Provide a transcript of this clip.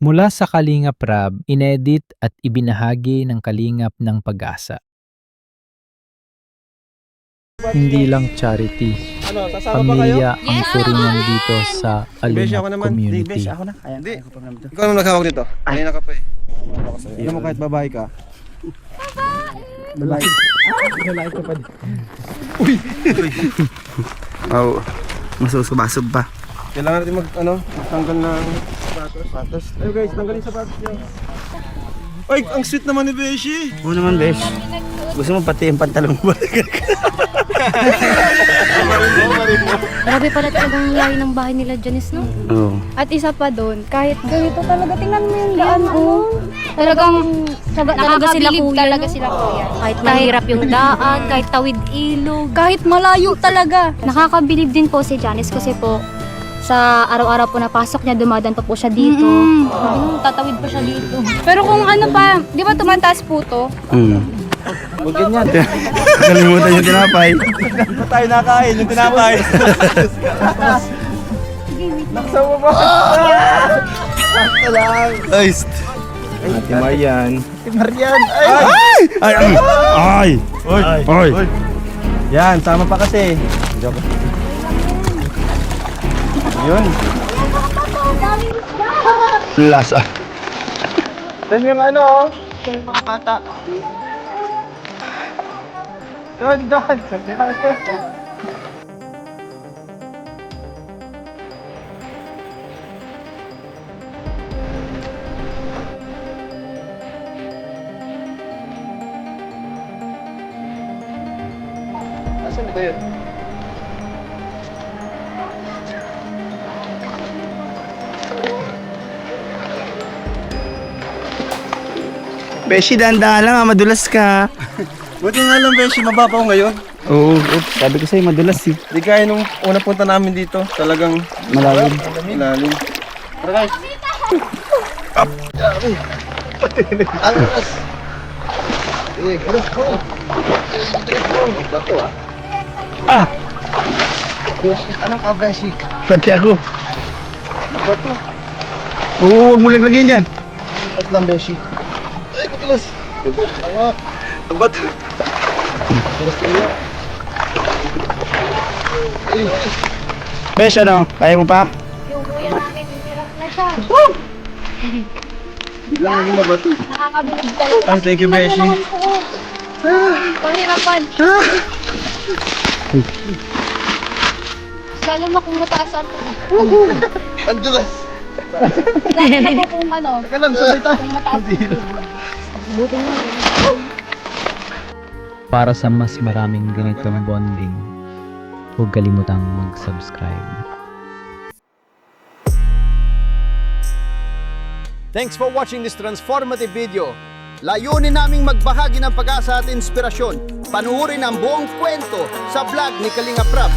Mula sa Kalingap Rab, inedit at ibinahagi ng Kalingap ng Pag-asa. Hindi lang charity, pamilya ang turingan dito sa Kalingap community. Ako na. Ayan, Hindi. ako pa naman to. Ikaw naman naghawak dito. Kanina ka pa eh. Tignan mo kahit babae ka. Lalaki. Lalaki ka pa din. Oo. Masusubasog pa. Kailangan natin magtanggal ng sapatos. Ayun guys, tanggalin sapatos niyo. Ay, ang sweet naman ni Beshi. Oo naman, Besh. Gusto mo pati yung pantalong mo. Grabe pala talagang layo ng bahay nila Janice, no? Oo. At isa pa doon, kahit ganito talaga, tingnan mo yung daan, talagang nakakabilib talaga sila kuya. Kahit mahirap yung daan, kahit tawid ilog. Kahit malayo talaga. Nakakabilib din po si Janice kasi po sa araw-araw po na pasok niya, dumadaan pa po siya dito. Tatawid pa siya dito. Pero kung ano pa, di ba tumataas po to? Huwag ganyan. Kalimutan yung tinapay. Ano tayo nakain? Yung tinapay. Nakasama mo ba? Sakto lang. Ay, Ate Marian. Marian. Ay! Ay! Ay! Yan, sama pa kasi. Joke. Yun. Lasa. Tapos yung ano, yung mga bata. Doon. Asan ba yun? Beshi, dahan-dahan lang, madulas ka. Buti nga lang, Beshi, mababaw ngayon. Oo, sabi ko sa'yo, madulas eh. Di kaya nung una punta namin dito, talagang Malalim. ilalim. Tara guys! Alas! Ah! Anong ka, Beshi? Pati ako. Oo, huwag mo lang lagyan yan. At lang, Beshi. Ay, matilas! Awa! Ang bato! Besh, ano? Kaya mo pa? Ilang yung mabato. Nakakabilib talaga. Ah, thank you, Beshi. Pahirapan. Lalo na kung mataasan. Ang dulas! Lalo na kung ano. Teka lang, sabay tayo. Kung mataas. Para sa mas maraming ganitong bonding, huwag kalimutang mag-subscribe. Thanks for watching this transformative video. Layunin naming magbahagi ng pag-asa at inspirasyon. Panuorin ang buong kwento sa vlog ni Kalingap Rab.